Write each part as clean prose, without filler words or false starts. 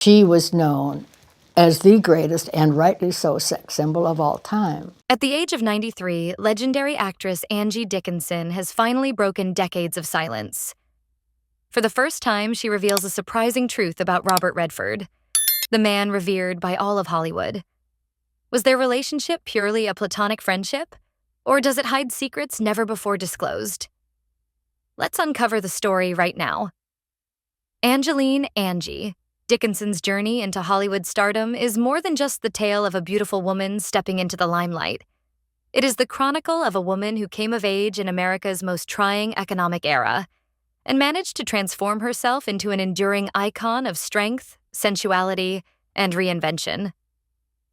She was known as the greatest, and rightly so, sex symbol of all time. At the age of 93, legendary actress Angie Dickinson has finally broken decades of silence. For the first time, she reveals a surprising truth about Robert Redford, the man revered by all of Hollywood. Was their relationship purely a platonic friendship, or does it hide secrets never before disclosed? Let's uncover the story right now. Angie Dickinson's journey into Hollywood stardom is more than just the tale of a beautiful woman stepping into the limelight. It is the chronicle of a woman who came of age in America's most trying economic era and managed to transform herself into an enduring icon of strength, sensuality, and reinvention.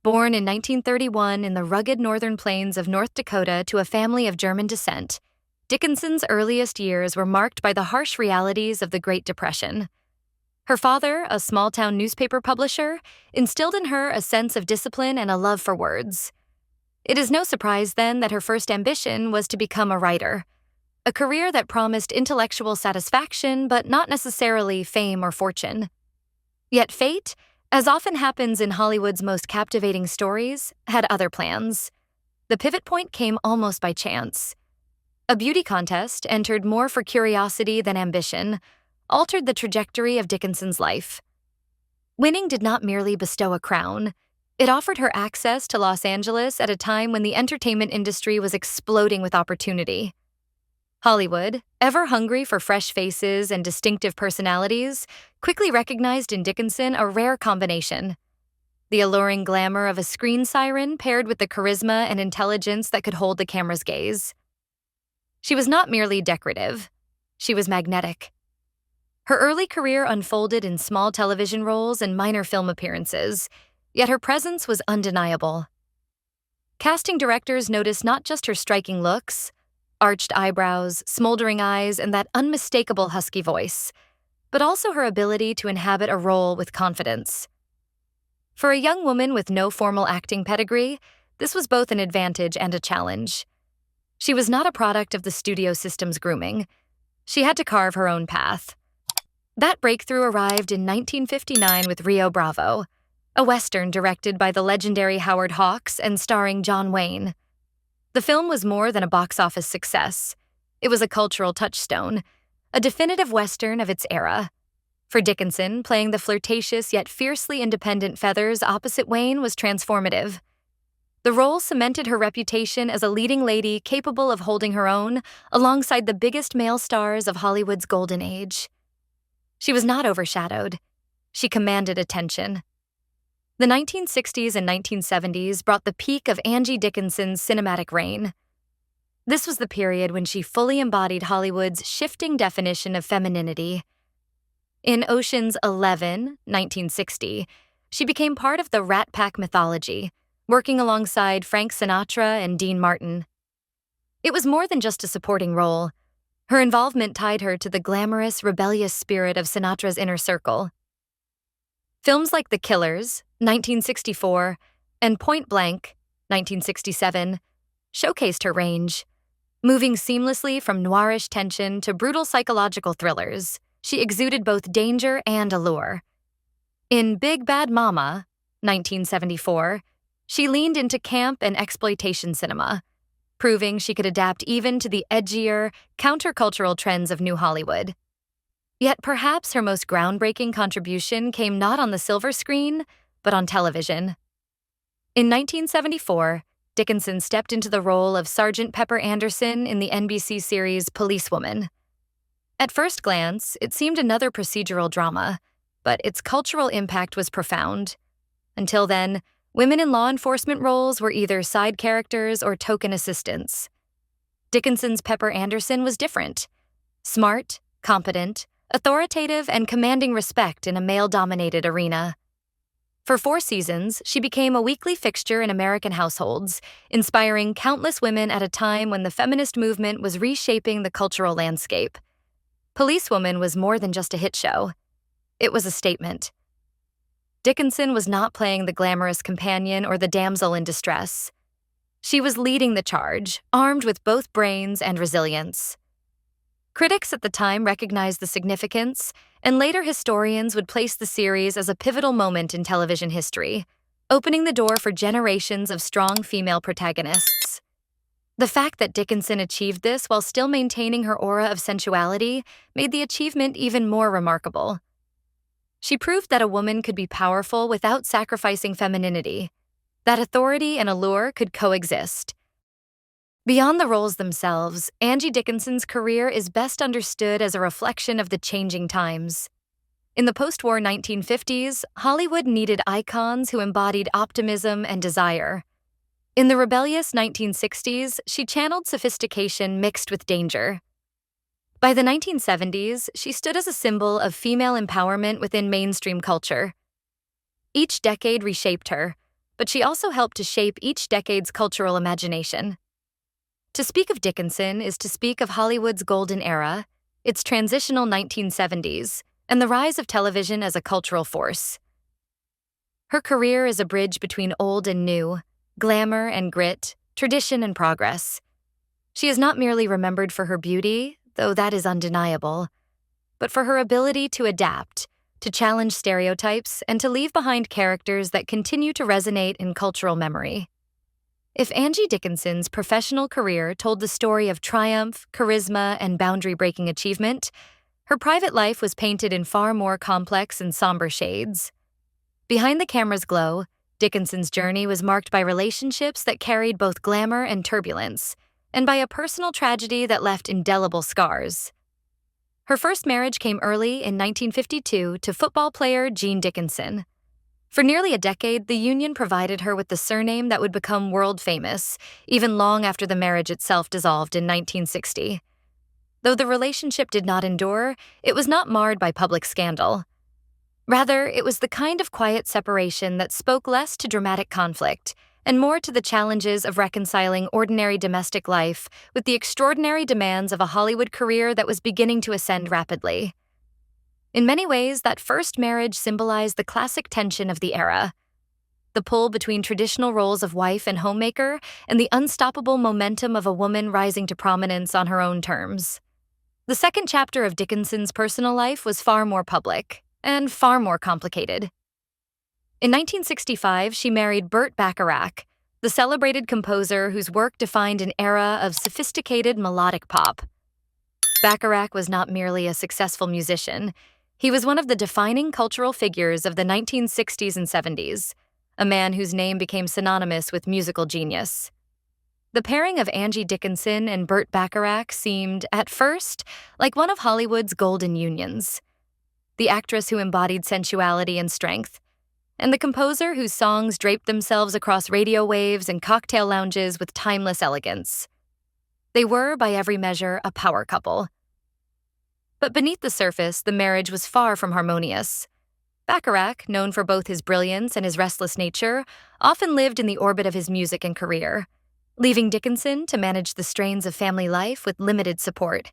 Born in 1931 in the rugged northern plains of North Dakota to a family of German descent, Dickinson's earliest years were marked by the harsh realities of the Great Depression. Her father, a small-town newspaper publisher, instilled in her a sense of discipline and a love for words. It is no surprise, then, that her first ambition was to become a writer, a career that promised intellectual satisfaction but not necessarily fame or fortune. Yet fate, as often happens in Hollywood's most captivating stories, had other plans. The pivot point came almost by chance. A beauty contest, entered more for curiosity than ambition, altered the trajectory of Dickinson's life. Winning did not merely bestow a crown. It offered her access to Los Angeles at a time when the entertainment industry was exploding with opportunity. Hollywood, ever hungry for fresh faces and distinctive personalities, quickly recognized in Dickinson a rare combination: the alluring glamour of a screen siren paired with the charisma and intelligence that could hold the camera's gaze. She was not merely decorative. She was magnetic. Her early career unfolded in small television roles and minor film appearances, yet her presence was undeniable. Casting directors noticed not just her striking looks, arched eyebrows, smoldering eyes, and that unmistakable husky voice, but also her ability to inhabit a role with confidence. For a young woman with no formal acting pedigree, this was both an advantage and a challenge. She was not a product of the studio system's grooming. She had to carve her own path. That breakthrough arrived in 1959 with Rio Bravo, a Western directed by the legendary Howard Hawks and starring John Wayne. The film was more than a box office success. It was a cultural touchstone, a definitive Western of its era. For Dickinson, playing the flirtatious yet fiercely independent Feathers opposite Wayne was transformative. The role cemented her reputation as a leading lady capable of holding her own alongside the biggest male stars of Hollywood's golden age. She was not overshadowed. She commanded attention. The 1960s and 1970s brought the peak of Angie Dickinson's cinematic reign. This was the period when she fully embodied Hollywood's shifting definition of femininity. In Ocean's 11, 1960, she became part of the Rat Pack mythology, working alongside Frank Sinatra and Dean Martin. It was more than just a supporting role. Her involvement tied her to the glamorous, rebellious spirit of Sinatra's inner circle. Films like The Killers, 1964, and Point Blank, 1967, showcased her range. Moving seamlessly from noirish tension to brutal psychological thrillers, she exuded both danger and allure. In Big Bad Mama, 1974, she leaned into camp and exploitation cinema, proving she could adapt even to the edgier, countercultural trends of New Hollywood. Yet perhaps her most groundbreaking contribution came not on the silver screen, but on television. In 1974, Dickinson stepped into the role of Sergeant Pepper Anderson in the NBC series Policewoman. At first glance, it seemed another procedural drama, but its cultural impact was profound. Until then, women in law enforcement roles were either side characters or token assistants. Dickinson's Pepper Anderson was different: smart, competent, authoritative, and commanding respect in a male-dominated arena. For 4 seasons, she became a weekly fixture in American households, inspiring countless women at a time when the feminist movement was reshaping the cultural landscape. Policewoman was more than just a hit show. It was a statement. Dickinson was not playing the glamorous companion or the damsel in distress. She was leading the charge, armed with both brains and resilience. Critics at the time recognized the significance and later historians would place the series as a pivotal moment in television history, opening the door for generations of strong female protagonists. The fact that Dickinson achieved this while still maintaining her aura of sensuality made the achievement even more remarkable. She proved that a woman could be powerful without sacrificing femininity, that authority and allure could coexist. Beyond the roles themselves, Angie Dickinson's career is best understood as a reflection of the changing times. In the post-war 1950s, Hollywood needed icons who embodied optimism and desire. In the rebellious 1960s, she channeled sophistication mixed with danger. By the 1970s, she stood as a symbol of female empowerment within mainstream culture. Each decade reshaped her, but she also helped to shape each decade's cultural imagination. To speak of Dickinson is to speak of Hollywood's golden era, its transitional 1970s, and the rise of television as a cultural force. Her career is a bridge between old and new, glamour and grit, tradition and progress. She is not merely remembered for her beauty, though that is undeniable, but for her ability to adapt, to challenge stereotypes, and to leave behind characters that continue to resonate in cultural memory. If Angie Dickinson's professional career told the story of triumph, charisma, and boundary-breaking achievement, her private life was painted in far more complex and somber shades. Behind the camera's glow, Dickinson's journey was marked by relationships that carried both glamour and turbulence, and by a personal tragedy that left indelible scars. Her first marriage came early in 1952 to football player Gene Dickinson. For nearly a decade, the union provided her with the surname that would become world famous, even long after the marriage itself dissolved in 1960. Though the relationship did not endure, it was not marred by public scandal. Rather, it was the kind of quiet separation that spoke less to dramatic conflict and more to the challenges of reconciling ordinary domestic life with the extraordinary demands of a Hollywood career that was beginning to ascend rapidly. In many ways, that first marriage symbolized the classic tension of the era, the pull between traditional roles of wife and homemaker and the unstoppable momentum of a woman rising to prominence on her own terms. The second chapter of Dickinson's personal life was far more public and far more complicated. In 1965, she married Burt Bacharach, the celebrated composer whose work defined an era of sophisticated melodic pop. Bacharach was not merely a successful musician. He was one of the defining cultural figures of the 1960s and 70s, a man whose name became synonymous with musical genius. The pairing of Angie Dickinson and Burt Bacharach seemed, at first, like one of Hollywood's golden unions. The actress who embodied sensuality and strength, and the composer whose songs draped themselves across radio waves and cocktail lounges with timeless elegance. They were, by every measure, a power couple. But beneath the surface, the marriage was far from harmonious. Bacharach, known for both his brilliance and his restless nature, often lived in the orbit of his music and career, leaving Dickinson to manage the strains of family life with limited support.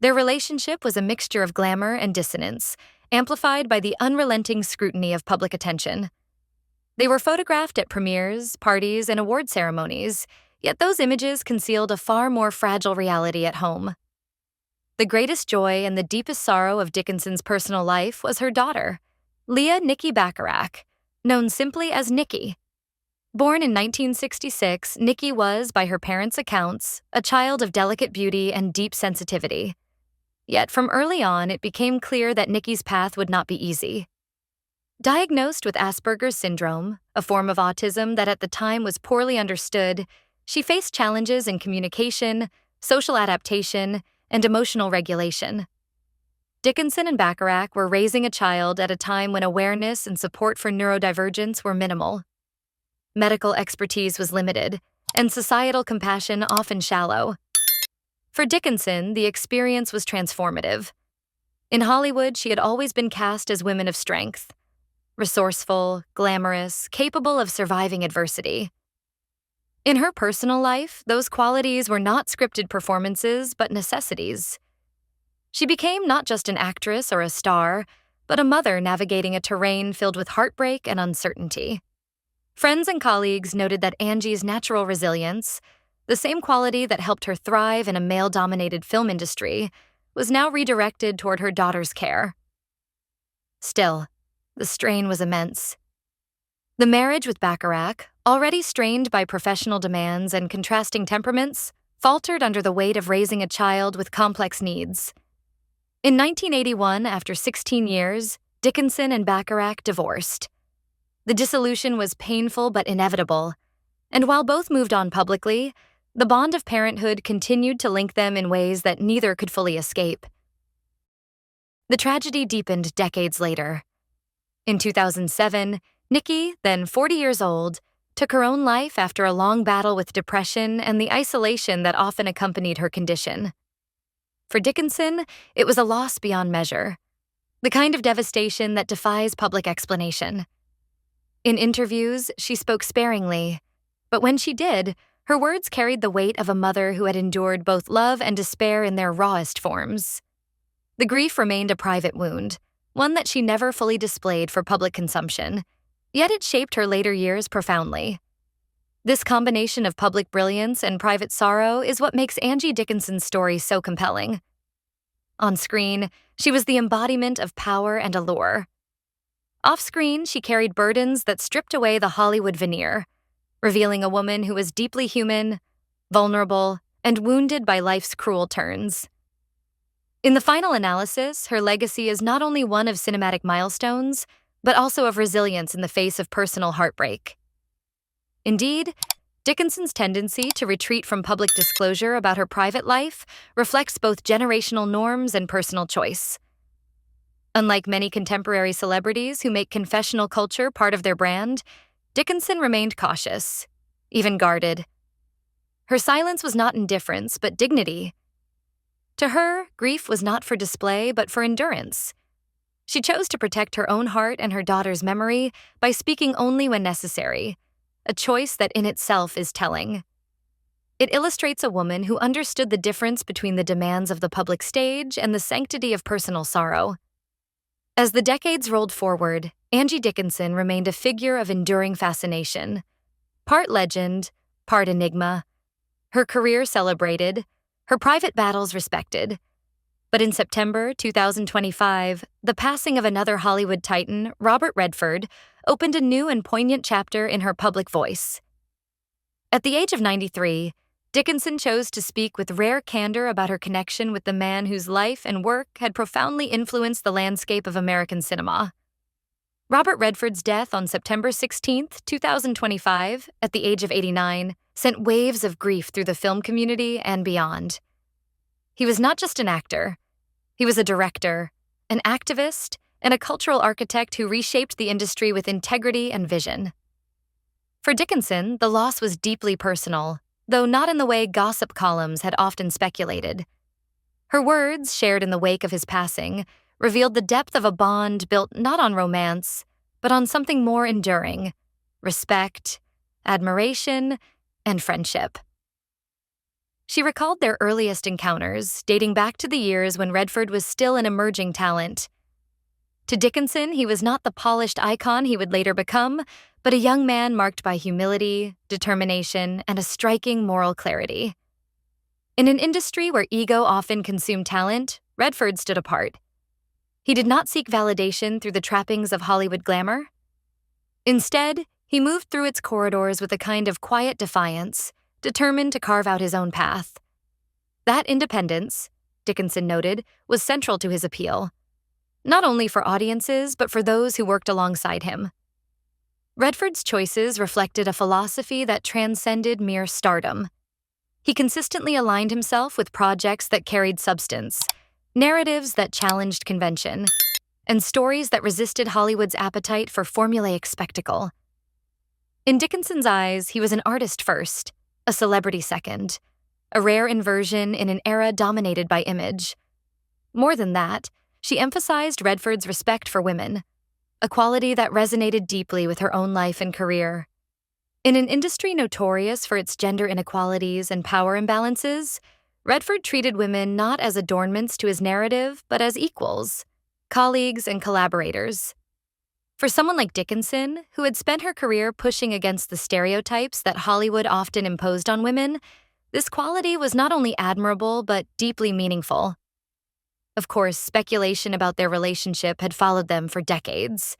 Their relationship was a mixture of glamour and dissonance, amplified by the unrelenting scrutiny of public attention. They were photographed at premieres, parties, and award ceremonies, yet those images concealed a far more fragile reality at home. The greatest joy and the deepest sorrow of Dickinson's personal life was her daughter, Leah Nikki Bacharach, known simply as Nikki. Born in 1966, Nikki was, by her parents' accounts, a child of delicate beauty and deep sensitivity. Yet from early on, it became clear that Nikki's path would not be easy. Diagnosed with Asperger's syndrome, a form of autism that at the time was poorly understood, she faced challenges in communication, social adaptation, and emotional regulation. Dickinson and Bacharach were raising a child at a time when awareness and support for neurodivergence were minimal. Medical expertise was limited, and societal compassion often shallow. For Dickinson, the experience was transformative. In Hollywood, she had always been cast as women of strength, resourceful, glamorous, capable of surviving adversity. In her personal life, those qualities were not scripted performances, but necessities. She became not just an actress or a star, but a mother navigating a terrain filled with heartbreak and uncertainty. Friends and colleagues noted that Angie's natural resilience, the same quality that helped her thrive in a male-dominated film industry, was now redirected toward her daughter's care. Still, the strain was immense. The marriage with Bacharach, already strained by professional demands and contrasting temperaments, faltered under the weight of raising a child with complex needs. In 1981, after 16 years, Dickinson and Bacharach divorced. The dissolution was painful but inevitable, and while both moved on publicly, the bond of parenthood continued to link them in ways that neither could fully escape. The tragedy deepened decades later. In 2007, Nikki, then 40 years old, took her own life after a long battle with depression and the isolation that often accompanied her condition. For Dickinson, it was a loss beyond measure, the kind of devastation that defies public explanation. In interviews, she spoke sparingly, but when she did, her words carried the weight of a mother who had endured both love and despair in their rawest forms. The grief remained a private wound, one that she never fully displayed for public consumption, yet it shaped her later years profoundly. This combination of public brilliance and private sorrow is what makes Angie Dickinson's story so compelling. On screen, she was the embodiment of power and allure. Off-screen, she carried burdens that stripped away the Hollywood veneer, revealing a woman who was deeply human, vulnerable, and wounded by life's cruel turns. In the final analysis, her legacy is not only one of cinematic milestones, but also of resilience in the face of personal heartbreak. Indeed, Dickinson's tendency to retreat from public disclosure about her private life reflects both generational norms and personal choice. Unlike many contemporary celebrities who make confessional culture part of their brand, Dickinson remained cautious, even guarded. Her silence was not indifference, but dignity. To her, grief was not for display, but for endurance. She chose to protect her own heart and her daughter's memory by speaking only when necessary, a choice that in itself is telling. It illustrates a woman who understood the difference between the demands of the public stage and the sanctity of personal sorrow. As the decades rolled forward, Angie Dickinson remained a figure of enduring fascination. Part legend, part enigma. Her career celebrated, her private battles respected. But in September 2025, the passing of another Hollywood titan, Robert Redford, opened a new and poignant chapter in her public voice. At the age of 93, Dickinson chose to speak with rare candor about her connection with the man whose life and work had profoundly influenced the landscape of American cinema. Robert Redford's death on September 16, 2025, at the age of 89, sent waves of grief through the film community and beyond. He was not just an actor. He was a director, an activist, and a cultural architect who reshaped the industry with integrity and vision. For Dickinson, the loss was deeply personal, though not in the way gossip columns had often speculated. Her words, shared in the wake of his passing, revealed the depth of a bond built not on romance, but on something more enduring: respect, admiration, and friendship. She recalled their earliest encounters, dating back to the years when Redford was still an emerging talent. To Dickinson, he was not the polished icon he would later become, but a young man marked by humility, determination, and a striking moral clarity. In an industry where ego often consumed talent, Redford stood apart. He did not seek validation through the trappings of Hollywood glamour. Instead, he moved through its corridors with a kind of quiet defiance, determined to carve out his own path. That independence, Dickinson noted, was central to his appeal, not only for audiences, but for those who worked alongside him. Redford's choices reflected a philosophy that transcended mere stardom. He consistently aligned himself with projects that carried substance, narratives that challenged convention, and stories that resisted Hollywood's appetite for formulaic spectacle. In Dickinson's eyes, he was an artist first, a celebrity second, a rare inversion in an era dominated by image. More than that, she emphasized Redford's respect for women, a quality that resonated deeply with her own life and career. In an industry notorious for its gender inequalities and power imbalances, Redford treated women not as adornments to his narrative, but as equals, colleagues and collaborators. For someone like Dickinson, who had spent her career pushing against the stereotypes that Hollywood often imposed on women, this quality was not only admirable, but deeply meaningful. Of course, speculation about their relationship had followed them for decades.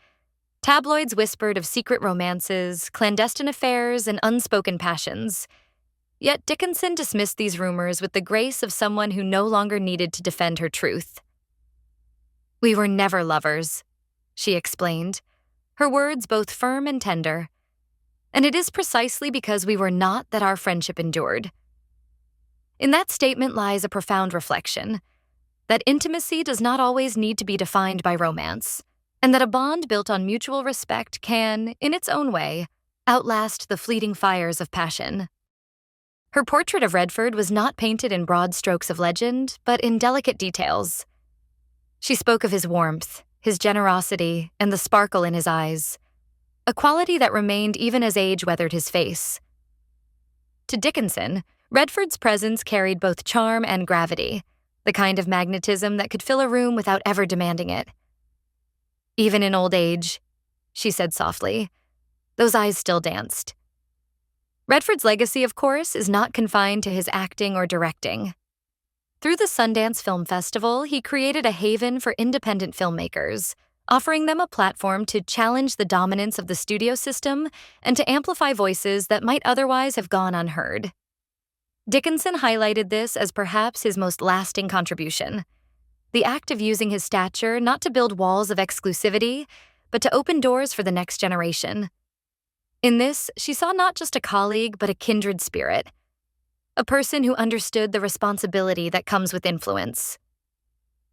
Tabloids whispered of secret romances, clandestine affairs, and unspoken passions. Yet Dickinson dismissed these rumors with the grace of someone who no longer needed to defend her truth. "We were never lovers," she explained, her words both firm and tender. "And it is precisely because we were not that our friendship endured." In that statement lies a profound reflection, that intimacy does not always need to be defined by romance, and that a bond built on mutual respect can, in its own way, outlast the fleeting fires of passion. Her portrait of Redford was not painted in broad strokes of legend, but in delicate details. She spoke of his warmth, his generosity, and the sparkle in his eyes, a quality that remained even as age weathered his face. To Dickinson, Redford's presence carried both charm and gravity, the kind of magnetism that could fill a room without ever demanding it. "Even in old age," she said softly. Those eyes still danced. Redford's legacy, of course, is not confined to his acting or directing. Through the Sundance Film Festival, he created a haven for independent filmmakers, offering them a platform to challenge the dominance of the studio system and to amplify voices that might otherwise have gone unheard. Dickinson highlighted this as perhaps his most lasting contribution, the act of using his stature not to build walls of exclusivity, but to open doors for the next generation. In this, she saw not just a colleague, but a kindred spirit, a person who understood the responsibility that comes with influence.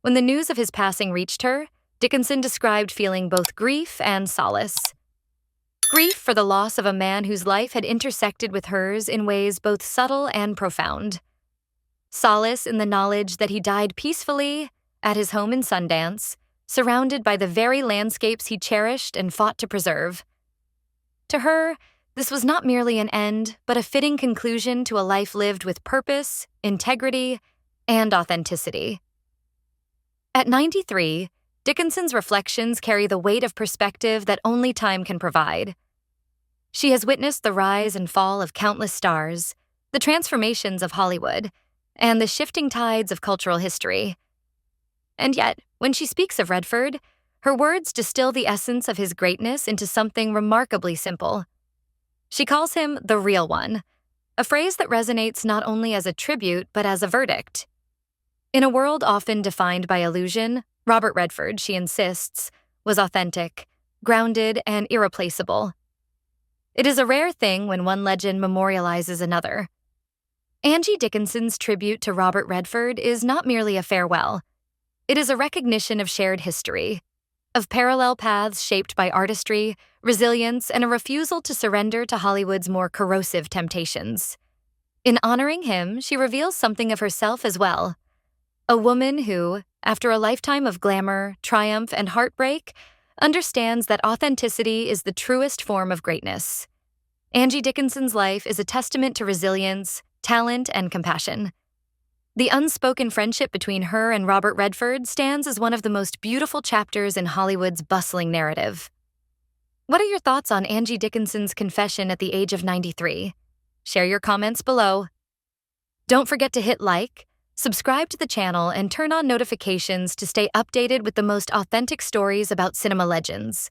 When the news of his passing reached her, Dickinson described feeling both grief and solace. Grief for the loss of a man whose life had intersected with hers in ways both subtle and profound. Solace in the knowledge that he died peacefully at his home in Sundance, surrounded by the very landscapes he cherished and fought to preserve. To her, this was not merely an end, but a fitting conclusion to a life lived with purpose, integrity, and authenticity. At 93, Dickinson's reflections carry the weight of perspective that only time can provide. She has witnessed the rise and fall of countless stars, the transformations of Hollywood, and the shifting tides of cultural history. And yet, when she speaks of Redford, her words distill the essence of his greatness into something remarkably simple. She calls him the real one, a phrase that resonates not only as a tribute but as a verdict. In a world often defined by illusion, Robert Redford, she insists, was authentic, grounded, and irreplaceable. It is a rare thing when one legend memorializes another. Angie Dickinson's tribute to Robert Redford is not merely a farewell. It is a recognition of shared history, of parallel paths shaped by artistry, resilience, and a refusal to surrender to Hollywood's more corrosive temptations. In honoring him, she reveals something of herself as well. A woman who, after a lifetime of glamour, triumph, and heartbreak, understands that authenticity is the truest form of greatness. Angie Dickinson's life is a testament to resilience, talent, and compassion. The unspoken friendship between her and Robert Redford stands as one of the most beautiful chapters in Hollywood's bustling narrative. What are your thoughts on Angie Dickinson's confession at the age of 93? Share your comments below. Don't forget to hit like, subscribe to the channel, and turn on notifications to stay updated with the most authentic stories about cinema legends.